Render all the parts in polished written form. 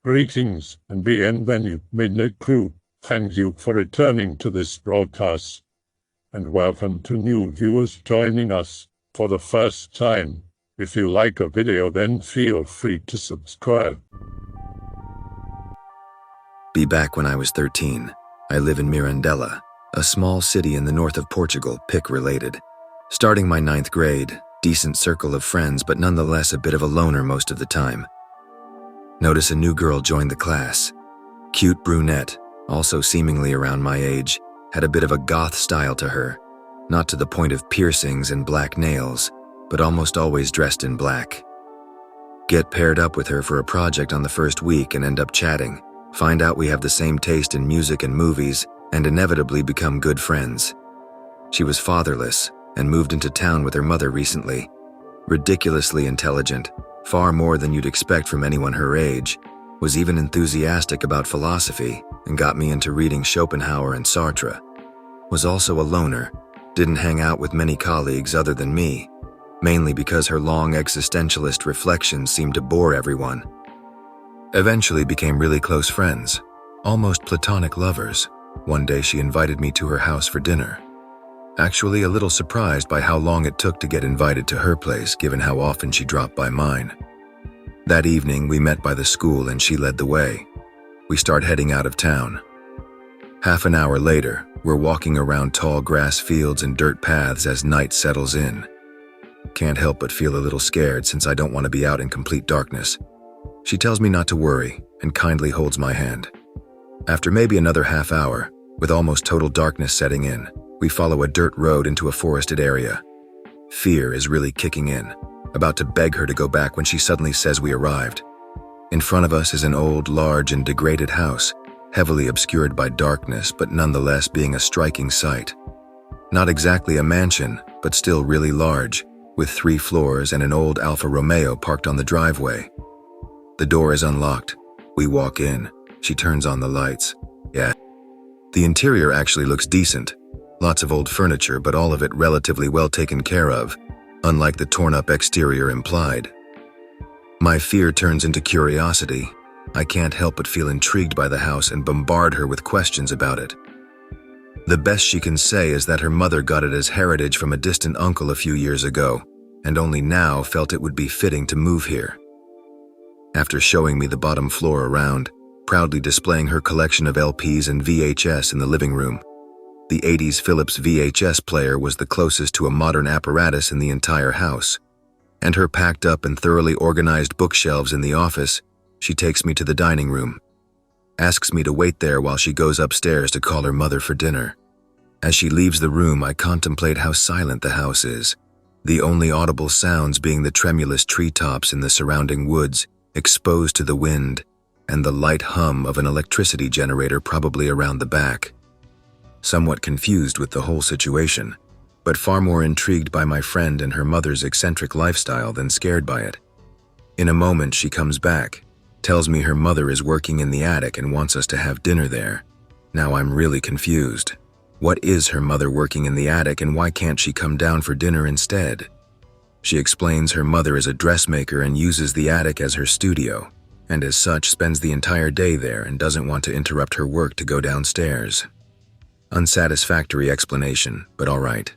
Greetings and bienvenue, Midnight Crew. Thank you for returning to this broadcast. And welcome to new viewers joining us for the first time. If you like a video, then feel free to subscribe. Be back when I was 13. I live in Mirandela, a small city in the north of Portugal, PIC related. Starting my 9th grade, decent circle of friends, but nonetheless a bit of a loner most of the time. Notice a new girl joined the class. Cute brunette, also seemingly around my age, had a bit of a goth style to her, not to the point of piercings and black nails, but almost always dressed in black. Get paired up with her for a project on the first week and end up chatting, find out we have the same taste in music and movies, and inevitably become good friends. She was fatherless and moved into town with her mother recently. Ridiculously intelligent, far more than you'd expect from anyone her age, was even enthusiastic about philosophy and got me into reading Schopenhauer and Sartre. Was also a loner, didn't hang out with many colleagues other than me, mainly because her long existentialist reflections seemed to bore everyone. Eventually became really close friends, almost platonic lovers. One day she invited me to her house for dinner. Actually a little surprised by how long it took to get invited to her place given how often she dropped by mine. That evening we met by the school and she led the way. We start heading out of town. Half an hour later, we're walking around tall grass fields and dirt paths as night settles in. Can't help but feel a little scared since I don't want to be out in complete darkness. She tells me not to worry and kindly holds my hand. After maybe another half hour, with almost total darkness setting in, we follow a dirt road into a forested area. Fear is really kicking in, about to beg her to go back when she suddenly says we arrived. In front of us is an old, large, and degraded house, heavily obscured by darkness, but nonetheless being a striking sight. Not exactly a mansion, but still really large, with 3 floors and an old Alfa Romeo parked on the driveway. The door is unlocked. We walk in. She turns on the lights. Yeah. The interior actually looks decent. Lots of old furniture, but all of it relatively well taken care of, unlike the torn-up exterior implied. My fear turns into curiosity. I can't help but feel intrigued by the house and bombard her with questions about it. The best she can say is that her mother got it as heritage from a distant uncle a few years ago, and only now felt it would be fitting to move here. After showing me the bottom floor around, proudly displaying her collection of LPs and VHS in the living room, the 80s Philips VHS player was the closest to a modern apparatus in the entire house, and her packed up and thoroughly organized bookshelves in the office, she takes me to the dining room, asks me to wait there while she goes upstairs to call her mother for dinner. As she leaves the room, I contemplate how silent the house is, the only audible sounds being the tremulous treetops in the surrounding woods, exposed to the wind, and the light hum of an electricity generator probably around the back. Somewhat confused with the whole situation, but far more intrigued by my friend and her mother's eccentric lifestyle than scared by it. In a moment she comes back, tells me her mother is working in the attic and wants us to have dinner there. Now I'm really confused. What is her mother working in the attic and why can't she come down for dinner instead? She explains her mother is a dressmaker and uses the attic as her studio, and as such spends the entire day there and doesn't want to interrupt her work to go downstairs. Unsatisfactory explanation, but all right.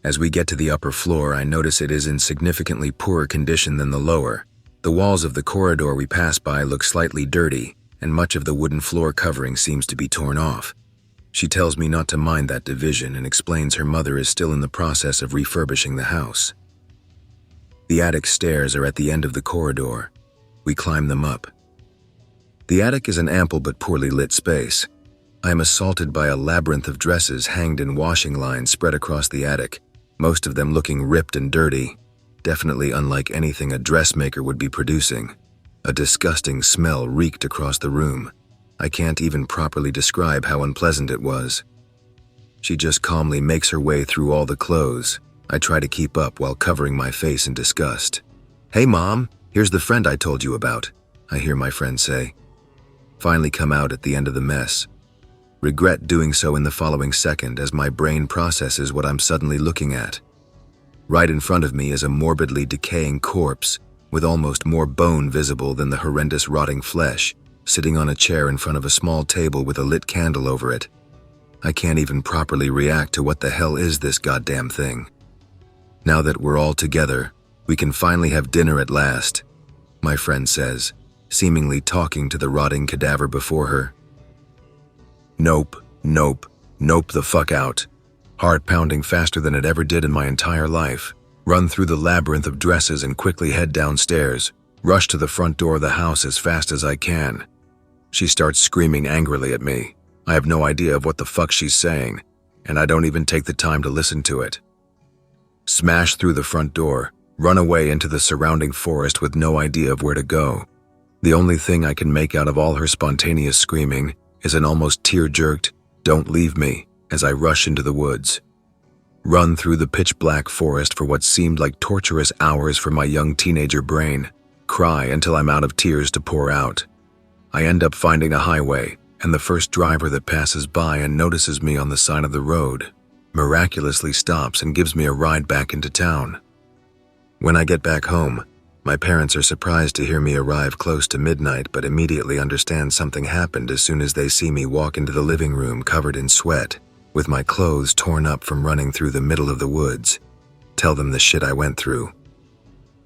As we get to the upper floor, I notice it is in significantly poorer condition than the lower. The walls of the corridor we pass by look slightly dirty, and much of the wooden floor covering seems to be torn off. She tells me not to mind that division and explains her mother is still in the process of refurbishing the house. The attic stairs are at the end of the corridor. We climb them up. The attic is an ample but poorly lit space. I am assaulted by a labyrinth of dresses hanged in washing lines spread across the attic, most of them looking ripped and dirty, definitely unlike anything a dressmaker would be producing. A disgusting smell reeked across the room. I can't even properly describe how unpleasant it was. She just calmly makes her way through all the clothes. I try to keep up while covering my face in disgust. "Hey Mom, here's the friend I told you about," I hear my friend say. Finally come out at the end of the mess. Regret doing so in the following second as my brain processes what I'm suddenly looking at. Right in front of me is a morbidly decaying corpse, with almost more bone visible than the horrendous rotting flesh, sitting on a chair in front of a small table with a lit candle over it. I can't even properly react to what the hell is this goddamn thing. Now that we're all together, we can finally have dinner at last, my friend says, seemingly talking to the rotting cadaver before her. Nope, nope, nope the fuck out. Heart pounding faster than it ever did in my entire life. Run through the labyrinth of dresses and quickly head downstairs. Rush to the front door of the house as fast as I can. She starts screaming angrily at me. I have no idea of what the fuck she's saying, and I don't even take the time to listen to it. Smash through the front door, run away into the surrounding forest with no idea of where to go. The only thing I can make out of all her spontaneous screaming is an almost tear-jerked, "Don't leave me," as I rush into the woods. Run through the pitch-black forest for what seemed like torturous hours for my young teenager brain. Cry until I'm out of tears to pour out. I end up finding a highway, and the first driver that passes by and notices me on the side of the road miraculously stops and gives me a ride back into town. When I get back home, my parents are surprised to hear me arrive close to midnight but immediately understand something happened as soon as they see me walk into the living room covered in sweat, with my clothes torn up from running through the middle of the woods. Tell them the shit I went through.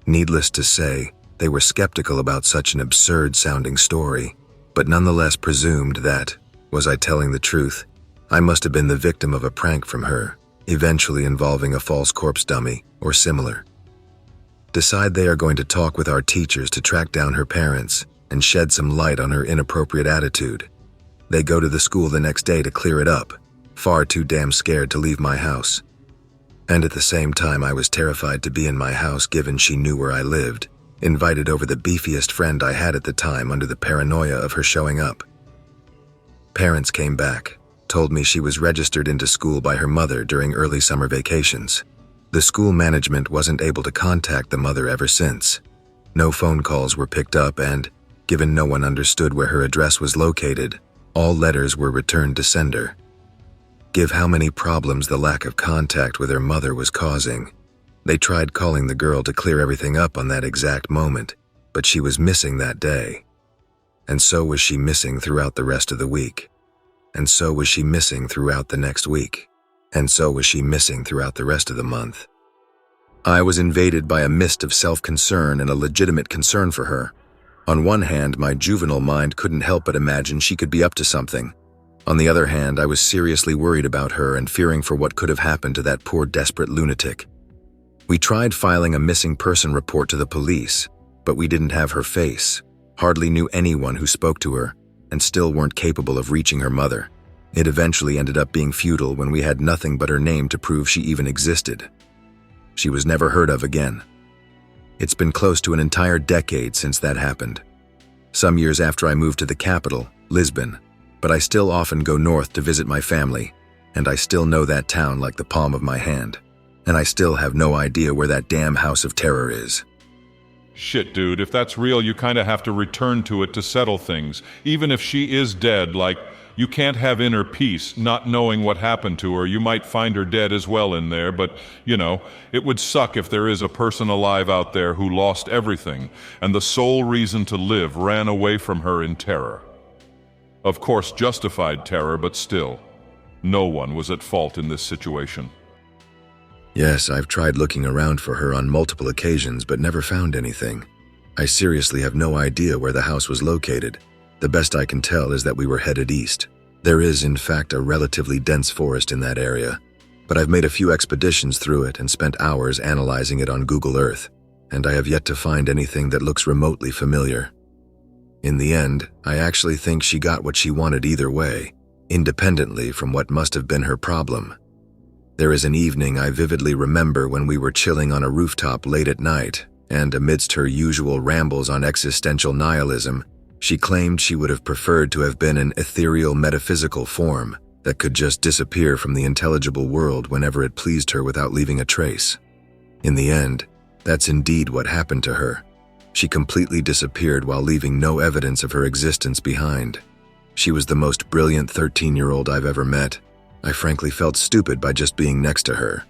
Needless to say, they were skeptical about such an absurd-sounding story, but nonetheless presumed that, was I telling the truth, I must have been the victim of a prank from her, eventually involving a false corpse dummy or similar. Decide they are going to talk with our teachers to track down her parents and shed some light on her inappropriate attitude. They go to the school the next day to clear it up, far too damn scared to leave my house. And at the same time I was terrified to be in my house given she knew where I lived, invited over the beefiest friend I had at the time under the paranoia of her showing up. Parents came back, told me she was registered into school by her mother during early summer vacations. The school management wasn't able to contact the mother ever since. No phone calls were picked up and, given no one understood where her address was located, all letters were returned to sender. Give how many problems the lack of contact with her mother was causing. They tried calling the girl to clear everything up on that exact moment, but she was missing that day. And so was she missing throughout the rest of the week. And so was she missing throughout the next week. And so was she missing throughout the rest of the month. I was invaded by a mist of self-concern and a legitimate concern for her. On one hand, my juvenile mind couldn't help but imagine she could be up to something. On the other hand, I was seriously worried about her and fearing for what could have happened to that poor desperate lunatic. We tried filing a missing person report to the police, but we didn't have her face, hardly knew anyone who spoke to her, and still weren't capable of reaching her mother. It eventually ended up being futile when we had nothing but her name to prove she even existed. She was never heard of again. It's been close to an entire decade since that happened. Some years after I moved to the capital, Lisbon, but I still often go north to visit my family, and I still know that town like the palm of my hand. And I still have no idea where that damn House of Terror is. Shit, dude, if that's real, you kinda have to return to it to settle things. Even if she is dead, like, you can't have inner peace, not knowing what happened to her. You might find her dead as well in there, but, you know, it would suck if there is a person alive out there who lost everything, and the sole reason to live ran away from her in terror. Of course, justified terror, but still, no one was at fault in this situation. Yes, I've tried looking around for her on multiple occasions but never found anything. I seriously have no idea where the house was located. The best I can tell is that we were headed east. There is, in fact, a relatively dense forest in that area, but I've made a few expeditions through it and spent hours analyzing it on Google Earth, and I have yet to find anything that looks remotely familiar. In the end, I actually think she got what she wanted either way, independently from what must have been her problem. There is an evening I vividly remember when we were chilling on a rooftop late at night, and amidst her usual rambles on existential nihilism, she claimed she would have preferred to have been an ethereal metaphysical form that could just disappear from the intelligible world whenever it pleased her without leaving a trace. In the end, that's indeed what happened to her. She completely disappeared while leaving no evidence of her existence behind. She was the most brilliant 13-year-old I've ever met. I frankly felt stupid by just being next to her.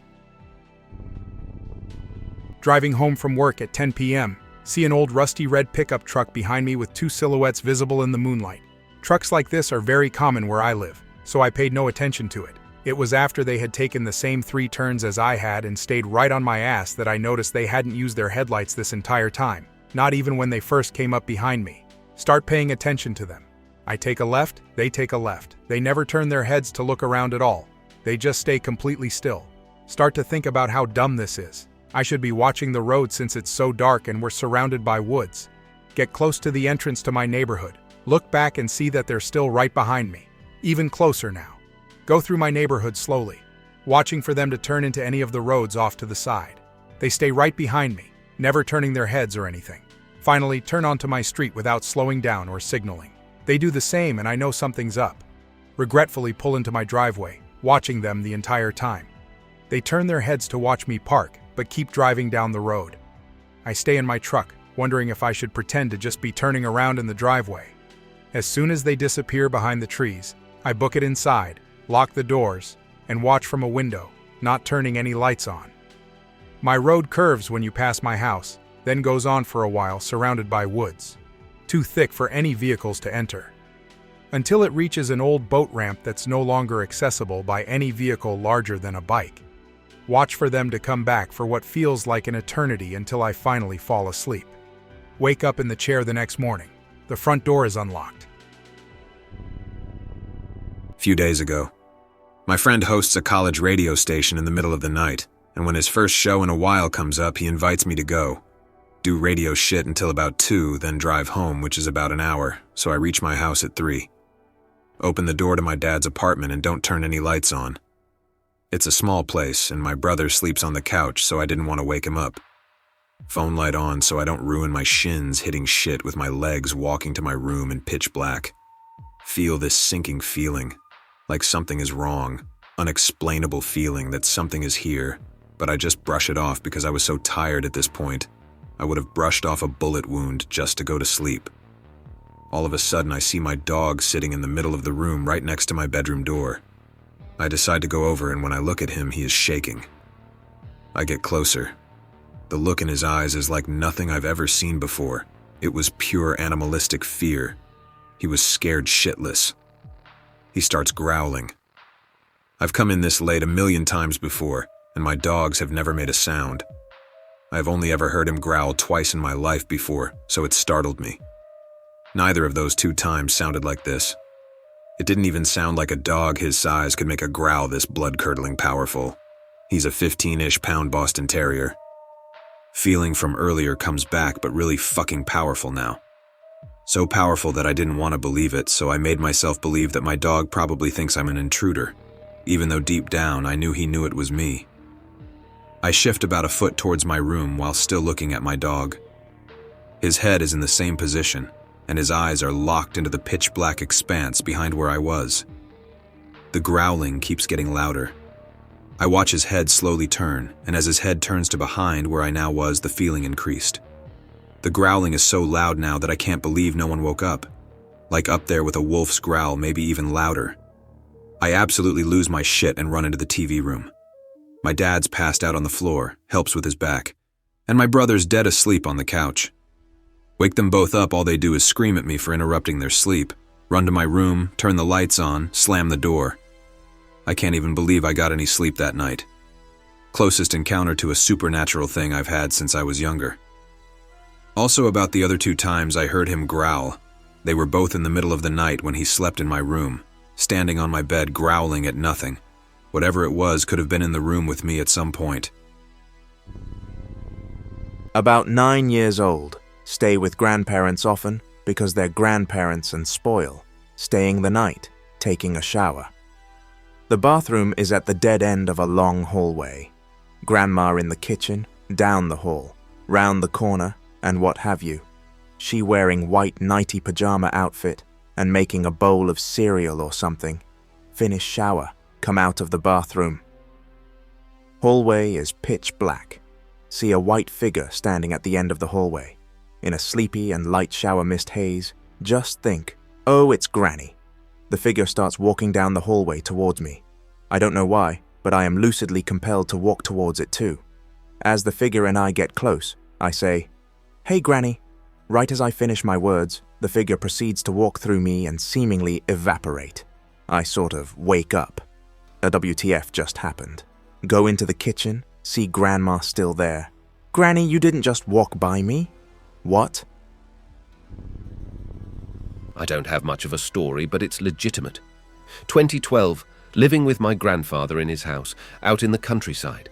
Driving home from work at 10 p.m., See an old rusty red pickup truck behind me with two silhouettes visible in the moonlight. Trucks like this are very common where I live, so I paid no attention to it. It was after they had taken the same 3 turns as I had and stayed right on my ass that I noticed they hadn't used their headlights this entire time, not even when they first came up behind me. Start paying attention to them. I take a left, they take a left. They never turn their heads to look around at all. They just stay completely still. Start to think about how dumb this is. I should be watching the road since it's so dark and we're surrounded by woods. Get close to the entrance to my neighborhood. Look back and see that they're still right behind me. Even closer now. Go through my neighborhood slowly, watching for them to turn into any of the roads off to the side. They stay right behind me, never turning their heads or anything. Finally, turn onto my street without slowing down or signaling. They do the same and I know something's up. Regretfully pull into my driveway, watching them the entire time. They turn their heads to watch me park, but keep driving down the road. I stay in my truck, wondering if I should pretend to just be turning around in the driveway. As soon as they disappear behind the trees, I book it inside, lock the doors, and watch from a window, not turning any lights on. My road curves when you pass my house, then goes on for a while surrounded by woods, too thick for any vehicles to enter, until it reaches an old boat ramp that's no longer accessible by any vehicle larger than a bike. Watch for them to come back for what feels like an eternity until I finally fall asleep. Wake up in the chair the next morning. The front door is unlocked. Few days ago, my friend hosts a college radio station in the middle of the night, and when his first show in a while comes up, he invites me to go. Do radio shit until about 2, then drive home, which is about an hour, so I reach my house at 3. Open the door to my dad's apartment and don't turn any lights on. It's a small place, and my brother sleeps on the couch, so I didn't want to wake him up. Phone light on so I don't ruin my shins hitting shit with my legs walking to my room in pitch black. Feel this sinking feeling. Like something is wrong, unexplainable feeling that something is here, but I just brush it off because I was so tired at this point. I would have brushed off a bullet wound just to go to sleep. All of a sudden, I see my dog sitting in the middle of the room right next to my bedroom door. I decide to go over, and when I look at him, he is shaking. I get closer. The look in his eyes is like nothing I've ever seen before. It was pure animalistic fear. He was scared shitless. He starts growling. I've come in this late 1,000,000 times before, and my dogs have never made a sound. I've only ever heard him growl twice in my life before, so it startled me. Neither of those 2 times sounded like this. It didn't even sound like a dog his size could make a growl this blood-curdling powerful. He's a 15-ish pound Boston Terrier. Feeling from earlier comes back, but really fucking powerful now. So powerful that I didn't want to believe it, so I made myself believe that my dog probably thinks I'm an intruder, even though deep down I knew he knew it was me. I shift about a foot towards my room while still looking at my dog. His head is in the same position, and his eyes are locked into the pitch-black expanse behind where I was. The growling keeps getting louder. I watch his head slowly turn, and as his head turns to behind where I now was, the feeling increased. The growling is so loud now that I can't believe no one woke up. Like up there with a wolf's growl, maybe even louder. I absolutely lose my shit and run into the TV room. My dad's passed out on the floor, helps with his back, and my brother's dead asleep on the couch. Wake them both up, all they do is scream at me for interrupting their sleep, run to my room, turn the lights on, slam the door. I can't even believe I got any sleep that night. Closest encounter to a supernatural thing I've had since I was younger. Also about the other 2 times I heard him growl. They were both in the middle of the night when he slept in my room, standing on my bed growling at nothing. Whatever it was could have been in the room with me at some point. About 9 years old, stay with grandparents often because they're grandparents and spoil, staying the night, taking a shower. The bathroom is at the dead end of a long hallway. Grandma in the kitchen, down the hall, round the corner, and what have you. She wearing white nighty pajama outfit and making a bowl of cereal or something. Finish shower, come out of the bathroom. Hallway is pitch black. See a white figure standing at the end of the hallway. In a sleepy and light shower mist haze, just think, oh, it's Granny. The figure starts walking down the hallway towards me. I don't know why, but I am lucidly compelled to walk towards it too. As the figure and I get close, I say, "Hey, Granny." Right as I finish my words, the figure proceeds to walk through me and seemingly evaporate. I sort of wake up. A WTF just happened. Go into the kitchen, see Grandma still there. "Granny, you didn't just walk by me?" "What?" I don't have much of a story, but it's legitimate. 2012, living with my grandfather in his house, out in the countryside.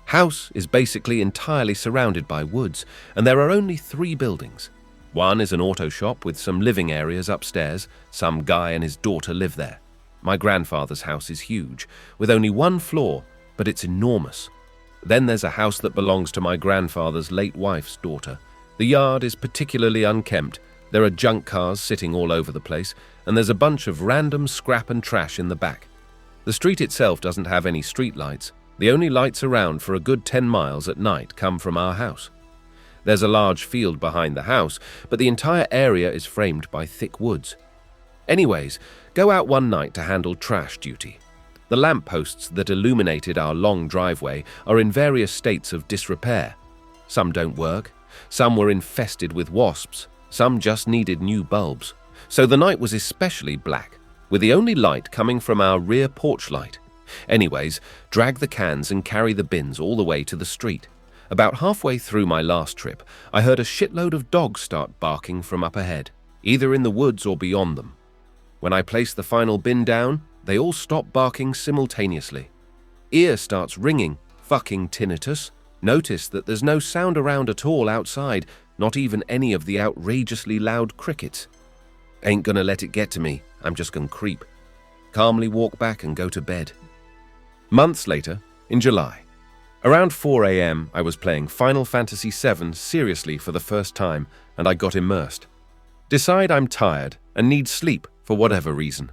House is basically entirely surrounded by woods, and there are only 3 buildings. One is an auto shop with some living areas upstairs. Some guy and his daughter live there. My grandfather's house is huge, with only 1 floor, but it's enormous. Then there's a house that belongs to my grandfather's late wife's daughter. The yard is particularly unkempt. There are junk cars sitting all over the place, and there's a bunch of random scrap and trash in the back. The street itself doesn't have any street lights. The only lights around for a good 10 miles at night come from our house. There's a large field behind the house, but the entire area is framed by thick woods. Anyways, go out one night to handle trash duty. The lampposts that illuminated our long driveway are in various states of disrepair. Some don't work, some were infested with wasps, some just needed new bulbs. So the night was especially black, with the only light coming from our rear porch light. Anyways, drag the cans and carry the bins all the way to the street. About halfway through my last trip, I heard a shitload of dogs start barking from up ahead, either in the woods or beyond them. When I place the final bin down, they all stop barking simultaneously. Ear starts ringing, fucking tinnitus. Notice that there's no sound around at all outside, not even any of the outrageously loud crickets. Ain't gonna let it get to me, I'm just gonna creep. Calmly walk back and go to bed. Months later, in July, around 4 a.m., I was playing Final Fantasy VII seriously for the first time, and I got immersed. Decide I'm tired and need sleep for whatever reason.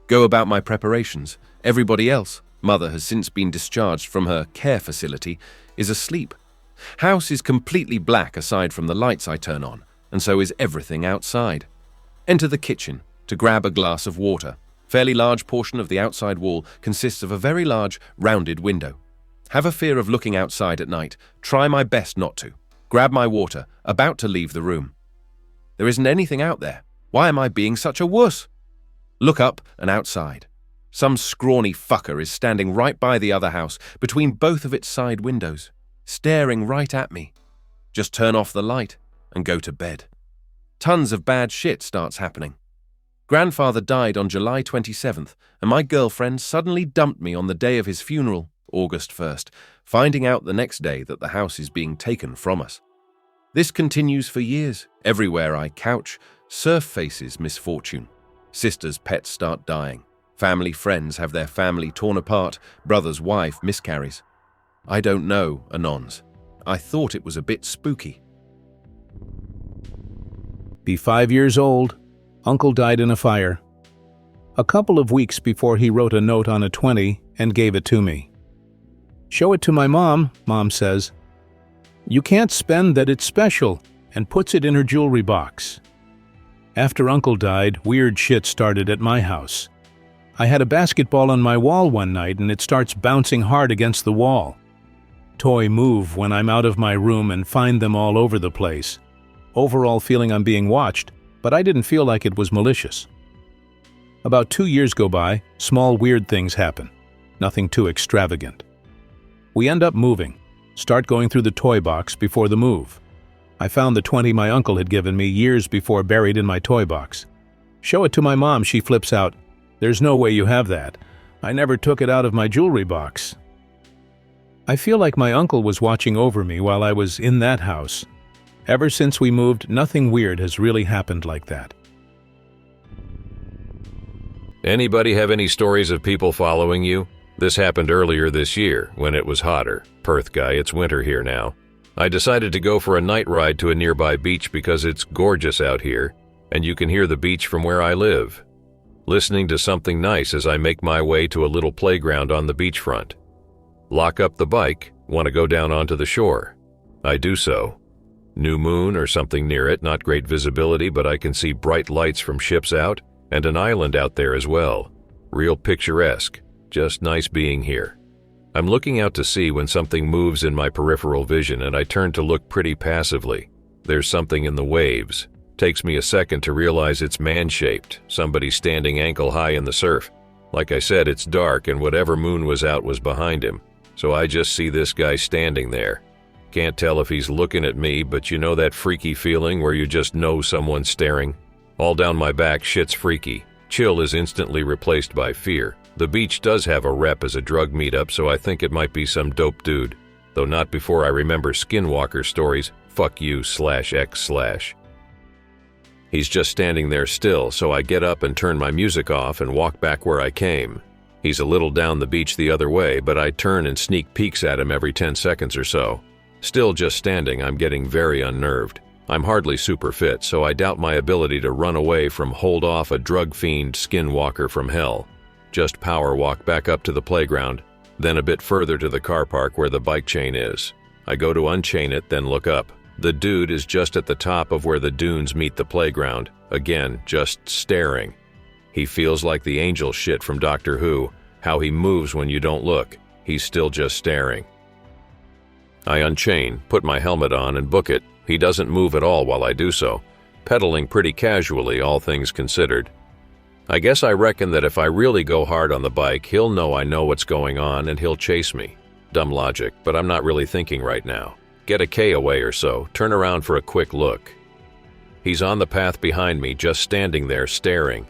Go about my preparations. Everybody else, mother has since been discharged from her care facility, is asleep. House is completely black aside from the lights I turn on, and so is everything outside. Enter the kitchen to grab a glass of water. Fairly large portion of the outside wall consists of a very large, rounded window. Have a fear of looking outside at night. Try my best not to. Grab my water, about to leave the room. There isn't anything out there. Why am I being such a wuss? Look up and outside. Some scrawny fucker is standing right by the other house, between both of its side windows, staring right at me. Just turn off the light and go to bed. Tons of bad shit starts happening. Grandfather died on July 27th, and my girlfriend suddenly dumped me on the day of his funeral, August 1st, finding out the next day that the house is being taken from us. This continues for years. Everywhere I couch, surf faces misfortune. Sisters' pets start dying. Family friends have their family torn apart. Brother's wife miscarries. I don't know, anons. I thought it was a bit spooky. Be 5 years old. Uncle died in a fire. A couple of weeks before he wrote a note on a 20 and gave it to me. Show it to my mom, Mom says. You can't spend that, it's special, and puts it in her jewelry box. After Uncle died, weird shit started at my house. I had a basketball on my wall one night and it starts bouncing hard against the wall. Toy move when I'm out of my room and find them all over the place. Overall feeling I'm being watched, but I didn't feel like it was malicious. About 2 years go by, small weird things happen. Nothing too extravagant. We end up moving. Start going through the toy box before the move. I found the 20 my uncle had given me years before buried in my toy box. Show it to my mom, she flips out. There's no way you have that. I never took it out of my jewelry box. I feel like my uncle was watching over me while I was in that house. Ever since we moved, nothing weird has really happened like that. Anybody have any stories of people following you? This happened earlier this year, when it was hotter. Perth guy, it's winter here now. I decided to go for a night ride to a nearby beach because it's gorgeous out here, and you can hear the beach from where I live. Listening to something nice as I make my way to a little playground on the beachfront. Lock up the bike, want to go down onto the shore. I do so. New moon or something near it, not great visibility, but I can see bright lights from ships out, and an island out there as well. Real picturesque, just nice being here. I'm looking out to sea when something moves in my peripheral vision and I turn to look pretty passively. There's something in the waves. Takes me a second to realize it's man-shaped, somebody standing ankle-high in the surf. Like I said, it's dark and whatever moon was out was behind him, so I just see this guy standing there. Can't tell if he's looking at me, but you know that freaky feeling where you just know someone's staring? All down my back, shit's freaky. Chill is instantly replaced by fear. The beach does have a rep as a drug meetup, so I think it might be some dope dude. Though not before I remember Skinwalker stories, fuck you/X/. He's just standing there still, so I get up and turn my music off and walk back where I came. He's a little down the beach the other way, but I turn and sneak peeks at him every 10 seconds or so. Still just standing, I'm getting very unnerved. I'm hardly super fit, so I doubt my ability to run away from hold off a drug fiend skinwalker from hell. Just power walk back up to the playground, then a bit further to the car park where the bike chain is. I go to unchain it, then look up. The dude is just at the top of where the dunes meet the playground, again, just staring. He feels like the angel shit from Doctor Who, how he moves when you don't look. He's still just staring. I unchain, put my helmet on, and book it. He doesn't move at all while I do so, pedaling pretty casually, all things considered. I guess I reckon that if I really go hard on the bike, he'll know I know what's going on and he'll chase me. Dumb logic, but I'm not really thinking right now. Get a K away or so, turn around for a quick look. He's on the path behind me, just standing there staring.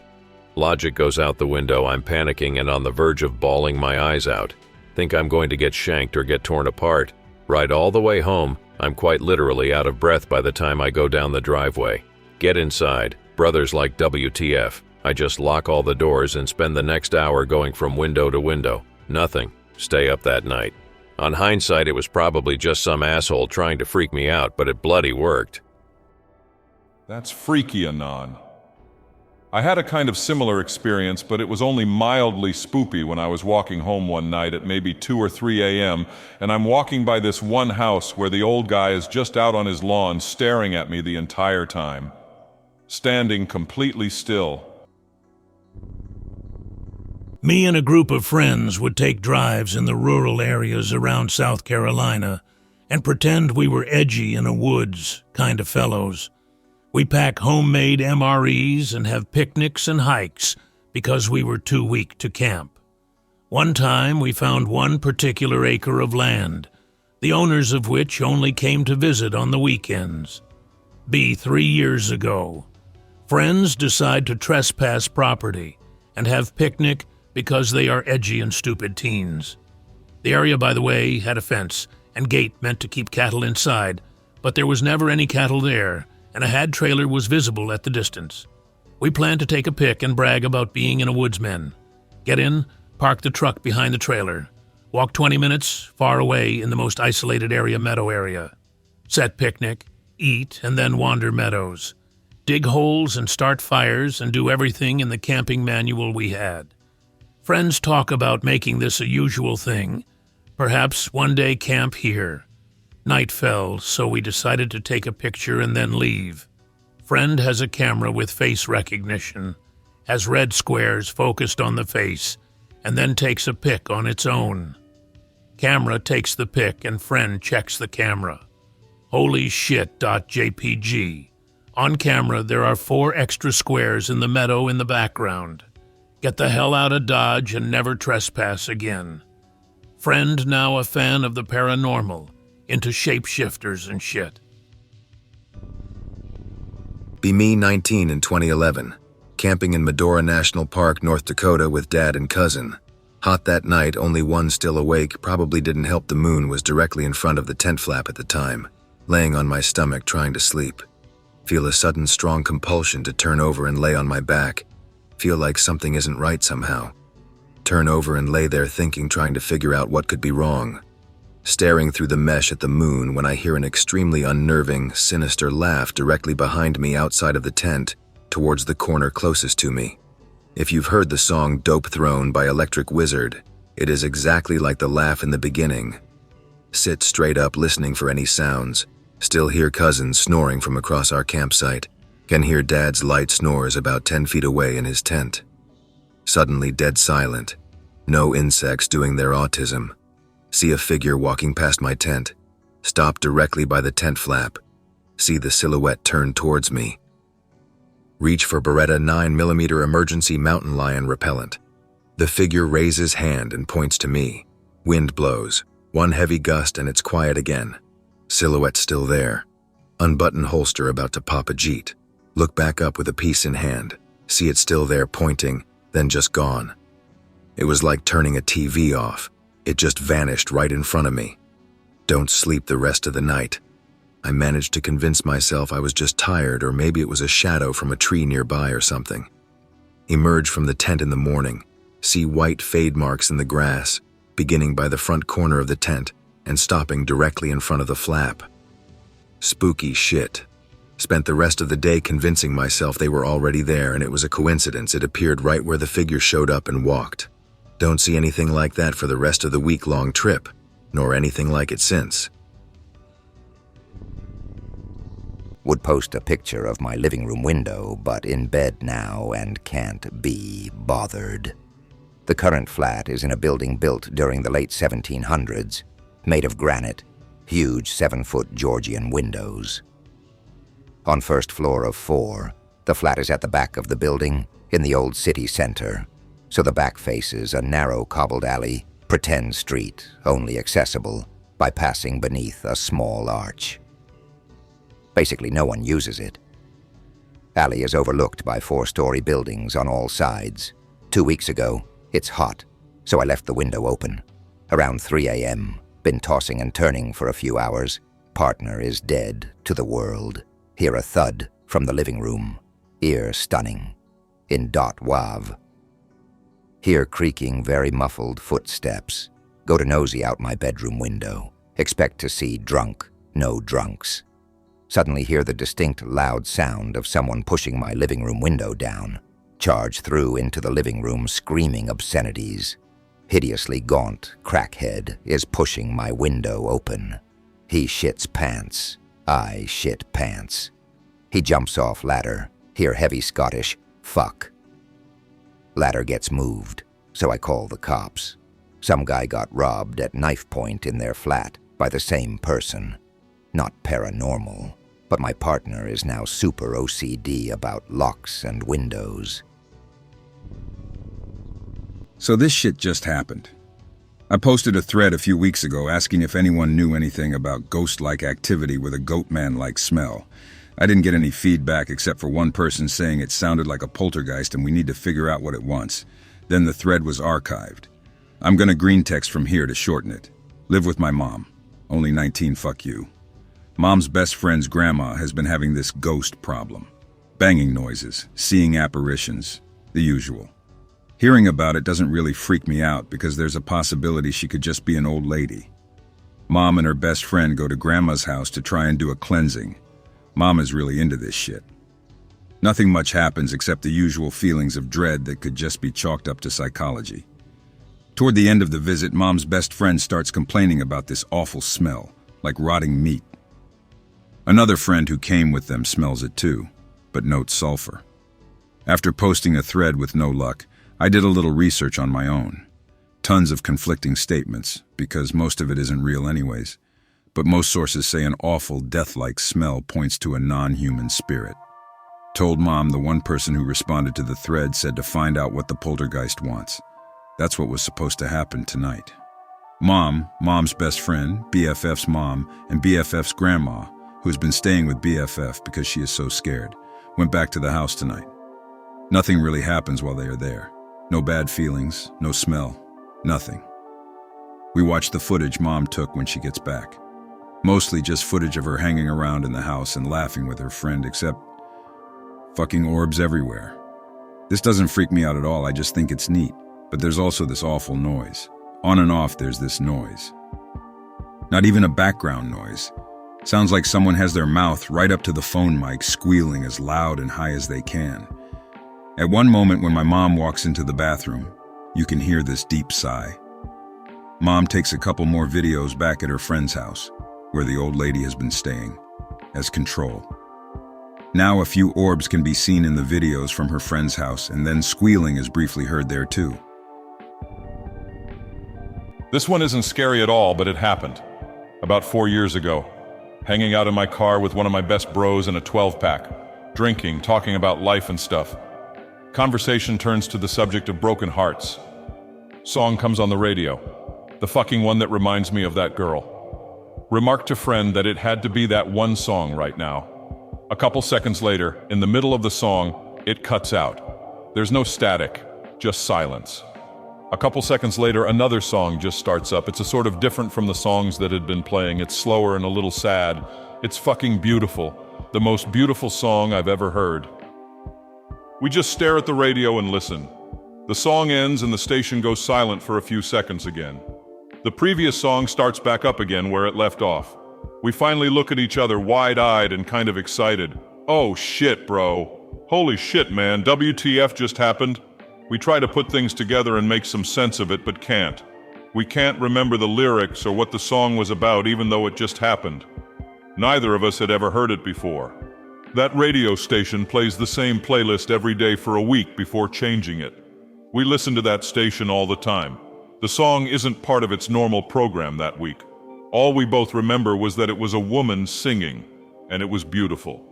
Logic goes out the window, I'm panicking and on the verge of bawling my eyes out. Think I'm going to get shanked or get torn apart. Ride all the way home, I'm quite literally out of breath by the time I go down the driveway. Get inside, brothers like WTF. I just lock all the doors and spend the next hour going from window to window. Nothing. Stay up that night. On hindsight, it was probably just some asshole trying to freak me out, but it bloody worked. That's freaky, Anon. I had a kind of similar experience, but it was only mildly spoopy when I was walking home one night at maybe 2 or 3 a.m., and I'm walking by this one house where the old guy is just out on his lawn staring at me the entire time. Standing completely still. Me and a group of friends would take drives in the rural areas around South Carolina and pretend we were edgy in a woods kind of fellows. We pack homemade MREs and have picnics and hikes because we were too weak to camp. One time we found one particular acre of land, the owners of which only came to visit on the weekends. 3 years ago. Friends decide to trespass property and have picnic because they are edgy and stupid teens. The area, by the way, had a fence and gate meant to keep cattle inside, but there was never any cattle there, and a had trailer was visible at the distance. We planned to take a pic and brag about being in a woodsman. Get in, park the truck behind the trailer, walk 20 minutes far away in the most isolated area, meadow area. Set picnic, eat, and then wander meadows. Dig holes and start fires and do everything in the camping manual we had. Friends talk about making this a usual thing. Perhaps one day camp here. Night fell, so we decided to take a picture and then leave. Friend has a camera with face recognition, has red squares focused on the face, and then takes a pic on its own. Camera takes the pic and friend checks the camera. Holy shit.jpg. On camera, there are 4 extra squares in the meadow in the background. Get the hell out of Dodge and never trespass again. Friend now a fan of the paranormal, into shapeshifters and shit. Be me 19 in 2011, camping in Medora National Park, North Dakota with dad and cousin. Hot that night, only one still awake, probably didn't help the moon was directly in front of the tent flap at the time. Laying on my stomach trying to sleep. Feel a sudden strong compulsion to turn over and lay on my back. Feel like something isn't right somehow. Turn over and lay there thinking, trying to figure out what could be wrong. Staring through the mesh at the moon when I hear an extremely unnerving, sinister laugh directly behind me outside of the tent, towards the corner closest to me. If you've heard the song Dope Throne by Electric Wizard, it is exactly like the laugh in the beginning. Sit straight up listening for any sounds. Still hear cousins snoring from across our campsite. Can hear dad's light snores about 10 feet away in his tent. Suddenly dead silent. No insects doing their autism. See a figure walking past my tent. Stop directly by the tent flap. see the silhouette turn towards me. Reach for Beretta 9mm emergency mountain lion repellent. The figure raises hand and points to me. Wind blows. One heavy gust and it's quiet again. Silhouette still there. Unbutton holster about to pop a jeet. Look back up with a piece in hand. See it still there pointing, then just gone. It was like turning a TV off. It just vanished right in front of me. Don't sleep the rest of the night. I managed to convince myself I was just tired, or maybe it was a shadow from a tree nearby or something. Emerge from the tent in the morning. See white fade marks in the grass, beginning by the front corner of the tent and stopping directly in front of the flap. Spooky shit. Spent the rest of the day convincing myself they were already there, and it was a coincidence it appeared right where the figure showed up and walked. Don't see anything like that for the rest of the week-long trip, nor anything like it since. Would post a picture of my living room window, but in bed now and can't be bothered. The current flat is in a building built during the late 1700s, made of granite, huge 7-foot Georgian windows. On first floor of 4, the flat is at the back of the building, in the old city center, so the back faces a narrow cobbled alley, pretend street, only accessible by passing beneath a small arch. Basically, no one uses it. Alley is overlooked by 4-story buildings on all sides. 2 weeks ago, it's hot, so I left the window open. Around 3 a.m., been tossing and turning for a few hours. Partner is dead to the world. Hear a thud from the living room. Ear stunning. In dot wav. Hear creaking, very muffled footsteps. Go to nosy out my bedroom window. Expect to see drunk, no drunks. Suddenly hear the distinct loud sound of someone pushing my living room window down. Charge through into the living room screaming obscenities. Hideously gaunt Crackhead is pushing my window open. He shits pants. I shit pants. He jumps off ladder. Hear heavy Scottish, fuck. Ladder gets moved, so I call the cops. Some guy got robbed at knife point in their flat by the same person. Not paranormal, but my partner is now super OCD about locks and windows. So this shit just happened. I posted a thread a few weeks ago asking if anyone knew anything about ghost-like activity with a goat man-like smell. I didn't get any feedback except for one person saying it sounded like a poltergeist and we need to figure out what it wants. Then the thread was archived. I'm gonna Greentext from here to shorten it. Live with my mom. Only 19, fuck you. Mom's best friend's grandma has been having this ghost problem. Banging noises, seeing apparitions, the usual. Hearing about it doesn't really freak me out because there's a possibility she could just be an old lady. Mom and her best friend go to grandma's house to try and do a cleansing. Mom is really into this shit. Nothing much happens except the usual feelings of dread that could just be chalked up to psychology. Toward the end of the visit, Mom's best friend starts complaining about this awful smell, like rotting meat. Another friend who came with them smells it too, but notes sulfur. After posting a thread with no luck, I did a little research on my own. Tons of conflicting statements, because most of it isn't real anyways. But most sources say an awful, death-like smell points to a non-human spirit. Told Mom the one person who responded to the thread said to find out what the poltergeist wants. That's what was supposed to happen tonight. Mom's best friend, BFF's mom, and BFF's grandma, who has been staying with BFF because she is so scared, went back to the house tonight. Nothing really happens while they are there. No bad feelings, no smell, nothing. We watch the footage Mom took when she gets back. Mostly just footage of her hanging around in the house and laughing with her friend, except fucking orbs everywhere. This doesn't freak me out at all, I just think it's neat. But there's also this awful noise. On and off there's this noise. Not even a background noise. Sounds like someone has their mouth right up to the phone mic, squealing as loud and high as they can. At one moment when my mom walks into the bathroom, you can hear this deep sigh. Mom takes a couple more videos back at her friend's house, where the old lady has been staying, as control. Now a few orbs can be seen in the videos from her friend's house, and then squealing is briefly heard there too. This one isn't scary at all, but it happened. About 4 years ago. hanging out in my car with one of my best bros in a 12-pack, drinking, talking about life and stuff. Conversation turns to the subject of broken hearts. Song comes on the radio, the fucking one that reminds me of that girl. Remark to friend that it had to be that one song right now. A couple seconds later, in the middle of the song, it cuts out. There's no static, just silence. A couple seconds later, another song just starts up. It's a sort of different from the songs that had been playing. It's slower and a little sad. It's fucking beautiful. The most beautiful song I've ever heard. We just stare at the radio and listen. The song ends and the station goes silent for a few seconds again. The previous song starts back up again where it left off. We finally look at each other wide-eyed and kind of excited. Oh shit, bro. Holy shit, man. WTF just happened? We try to put things together and make some sense of it, but can't. We can't remember the lyrics or what the song was about, even though it just happened. Neither of us had ever heard it before. That radio station plays the same playlist every day for a week before changing it. We listen to that station all the time. The song isn't part of its normal program that week. All we both remember was that it was a woman singing, and it was beautiful.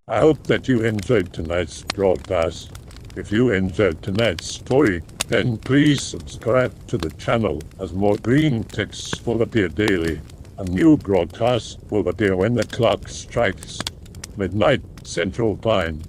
I hope that you enjoyed tonight's broadcast. If you enjoyed tonight's story, then please subscribe to the channel as more Greentext will appear daily. A new broadcast will appear when the clock strikes midnight Central Time.